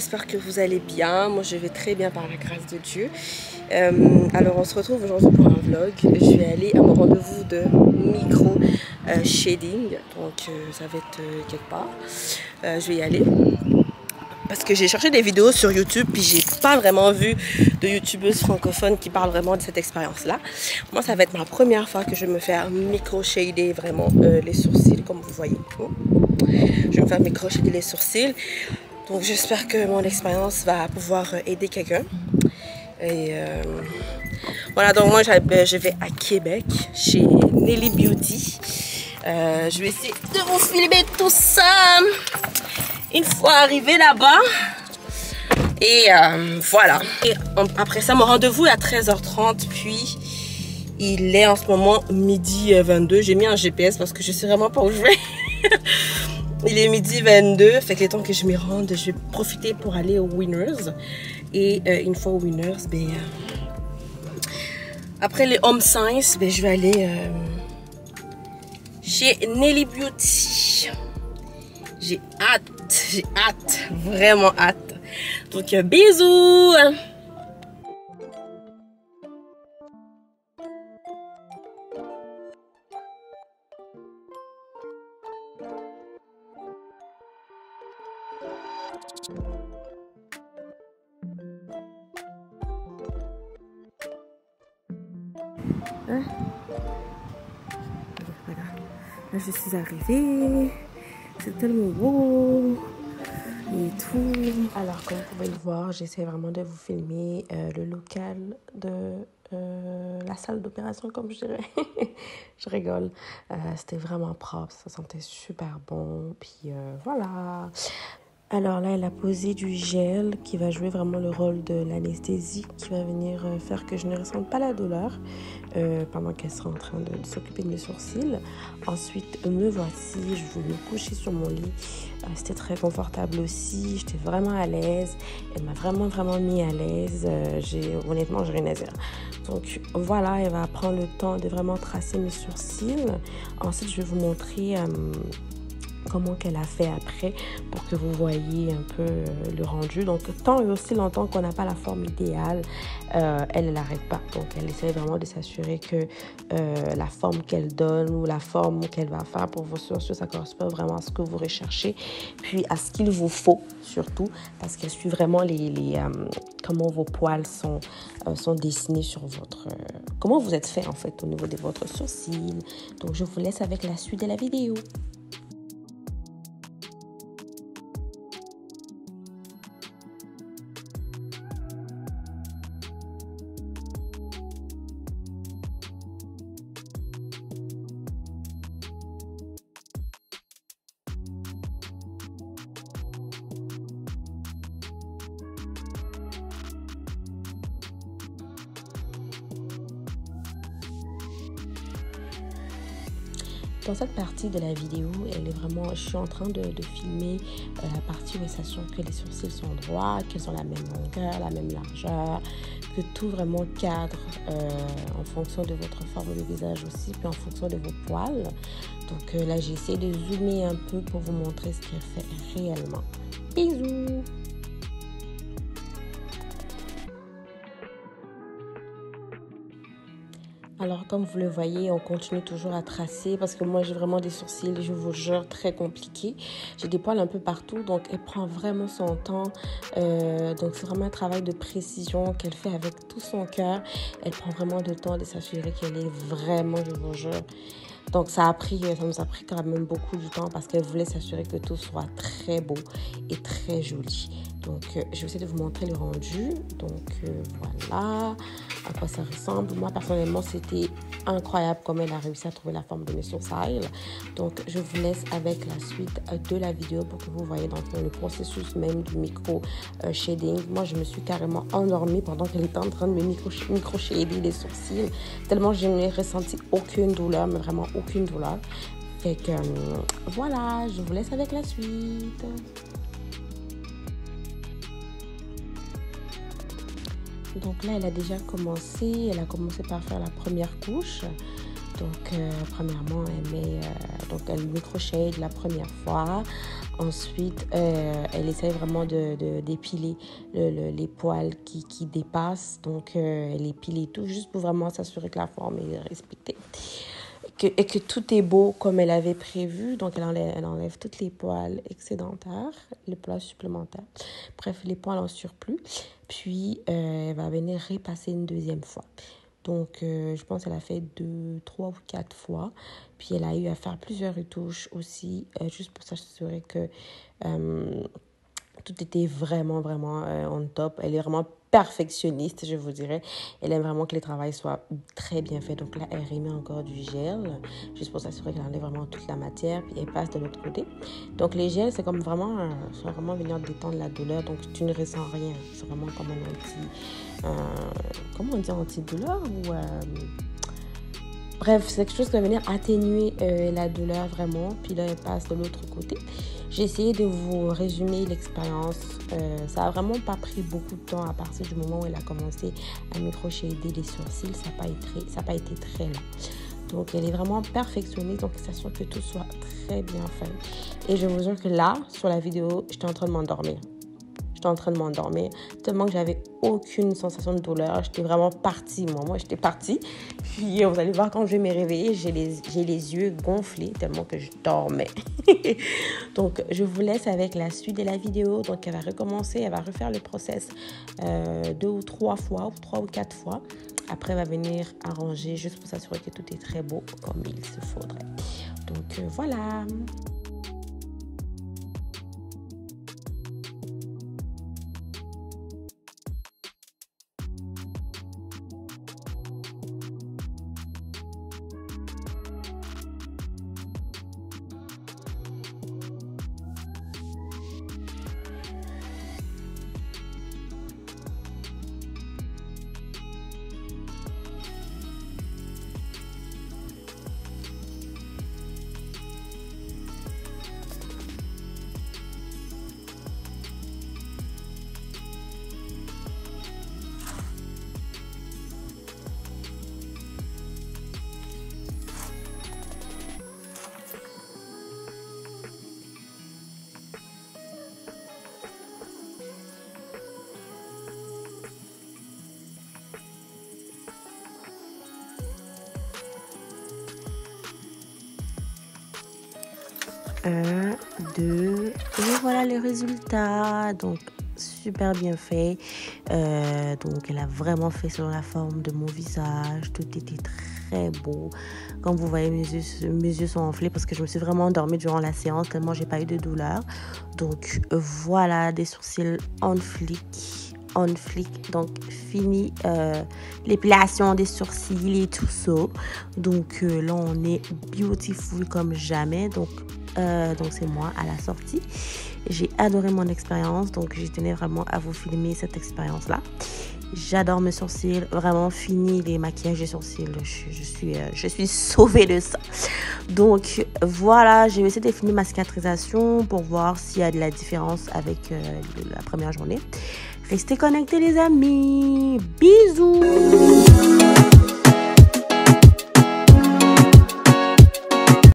j'espère que vous allez bien. Moi je vais très bien par la grâce de Dieu. Alors on se retrouve aujourd'hui pour un vlog. Je vais aller à mon rendez-vous de micro shading. Donc ça va être quelque part. Je vais y aller. Parce que j'ai cherché des vidéos sur YouTube puis j'ai pas vraiment vu de youtubeuses francophones qui parlent vraiment de cette expérience-là. Moi, ça va être ma première fois que je vais me faire micro-shader vraiment les sourcils, comme vous voyez. Je vais me faire micro-shader les sourcils. Donc, j'espère que mon expérience va pouvoir aider quelqu'un. Et voilà, donc moi, je vais à Québec, chez Nelly Beauty. Je vais essayer de vous filmer tout ça. Une fois arrivé là-bas, et voilà. Et après ça, mon rendez-vous est à 13h30, puis il est en ce moment midi 22. J'ai mis un GPS parce que je sais vraiment pas où je vais. Il est midi 22, fait que le temps que je m'y rende, je vais profiter pour aller au Winners. Et une fois au Winners, ben, après les Home Science, ben, je vais aller chez Nelly Beauty. J'ai hâte, vraiment hâte. Donc bisous. Hein? Regarde, là je suis arrivée. C'est tellement beau et tout. Alors comme vous pouvez le voir, j'essaie vraiment de vous filmer le local de la salle d'opération, comme je dirais. Je rigole. C'était vraiment propre, ça sentait super bon. Puis voilà. Alors là, elle a posé du gel qui va jouer vraiment le rôle de l'anesthésie, qui va venir faire que je ne ressente pas la douleur pendant qu'elle sera en train de s'occuper de mes sourcils. Ensuite, me voici, je vais me coucher sur mon lit. C'était très confortable aussi, j'étais vraiment à l'aise. Elle m'a vraiment mis à l'aise. Honnêtement, j'ai rien à dire. Donc voilà, elle va prendre le temps de vraiment tracer mes sourcils. Ensuite, je vais vous montrer comment qu'elle a fait après pour que vous voyez un peu le rendu. Donc tant et aussi longtemps qu'on n'a pas la forme idéale, elle n'arrête pas. Donc elle essaie vraiment de s'assurer que la forme qu'elle donne ou la forme qu'elle va faire pour vos sourcils, ça correspond vraiment à ce que vous recherchez, puis à ce qu'il vous faut surtout, parce qu'elle suit vraiment comment vos poils sont dessinés sur votre... comment vous êtes fait en fait au niveau de votre sourcil. Donc je vous laisse avec la suite de la vidéo. Dans cette partie de la vidéo, je suis en train de filmer la partie où elle s'assure que les sourcils sont droits, qu'ils ont la même longueur, la même largeur, que tout vraiment cadre en fonction de votre forme de visage aussi, puis en fonction de vos poils. Donc là, j'ai essayé de zoomer un peu pour vous montrer ce qu'elle fait réellement. Bisous! Alors, comme vous le voyez, on continue toujours à tracer parce que moi, j'ai vraiment des sourcils, je vous jure, très compliqués. J'ai des poils un peu partout, donc elle prend vraiment son temps. Donc, c'est vraiment un travail de précision qu'elle fait avec tout son cœur. Elle prend vraiment le temps de s'assurer qu'elle est vraiment, je vous jure. Donc, ça nous a pris quand même beaucoup de temps parce qu'elle voulait s'assurer que tout soit très beau et très joli. Donc, je vais essayer de vous montrer le rendu. Donc, voilà à quoi ça ressemble. Moi, personnellement, c'était incroyable comme elle a réussi à trouver la forme de mes sourcils. Donc, je vous laisse avec la suite de la vidéo pour que vous voyez dans le processus même du micro-shading. Moi, je me suis carrément endormie pendant qu'elle était en train de me micro-shader les sourcils. Tellement je n'ai ressenti aucune douleur, mais vraiment aucune douleur. Fait que voilà, je vous laisse avec la suite. Donc là, elle a déjà commencé. Elle a commencé par faire la première couche. Donc, premièrement, elle microshade la première fois. Ensuite, elle essaie vraiment d'épiler les poils qui dépassent. Donc, elle épile et tout, juste pour vraiment s'assurer que la forme est respectée. Et que tout est beau comme elle avait prévu. Donc, elle enlève tous les poils excédentaires, les poils supplémentaires. Bref, les poils en surplus. Puis, elle va venir repasser une deuxième fois. Donc, je pense qu'elle a fait 2, 3 ou 4 fois. Puis, elle a eu à faire plusieurs retouches aussi, juste pour s'assurer que tout était vraiment, vraiment on top. Elle est vraiment perfectionniste, je vous dirais. Elle aime vraiment que le travail soit très bien fait. Donc là, elle remet encore du gel, juste pour s'assurer qu'elle enlève vraiment toute la matière. Puis, elle passe de l'autre côté. Donc, les gels, c'est comme vraiment, sont vraiment venir détendre la douleur. Donc, tu ne ressens rien. C'est vraiment comme un comment on dit, antidouleur ou... Bref, c'est quelque chose qui va venir atténuer la douleur vraiment. Puis là, elle passe de l'autre côté. J'ai essayé de vous résumer l'expérience. Ça n'a vraiment pas pris beaucoup de temps à partir du moment où elle a commencé à micro-shader les sourcils. Ça n'a pas été très long. Donc, elle est vraiment perfectionniste. Donc, elle s'assure que tout soit très bien fait. Et je vous jure que là, sur la vidéo, j'étais en train de m'endormir. Tellement que j'avais aucune sensation de douleur. J'étais vraiment partie, moi j'étais partie. Puis vous allez voir, quand je vais me réveiller, j'ai les yeux gonflés tellement que je dormais. Donc, je vous laisse avec la suite de la vidéo. Donc, elle va recommencer, elle va refaire le process 2 ou 3 fois, ou 3 ou 4 fois. Après, elle va venir arranger juste pour s'assurer que tout est très beau comme il se faudrait. Donc, voilà. Un, deux, et voilà les résultats. Donc, super bien fait. Donc, elle a vraiment fait sur la forme de mon visage. Tout était très beau. Comme vous voyez, mes yeux sont enflés parce que je me suis vraiment endormie durant la séance, tellement j'ai pas eu de douleur. Donc, voilà, des sourcils on flic. Donc fini l'épilation des sourcils et tout ça. Donc là on est beautiful comme jamais. Donc c'est moi à la sortie. J'ai adoré mon expérience, donc je tenais vraiment à vous filmer cette expérience là. J'adore mes sourcils, vraiment fini les maquillages et sourcils. Je suis sauvée de ça. Donc voilà, j'ai essayé de filmer ma cicatrisation pour voir s'il y a de la différence avec la première journée. Restez connectés les amis. Bisous.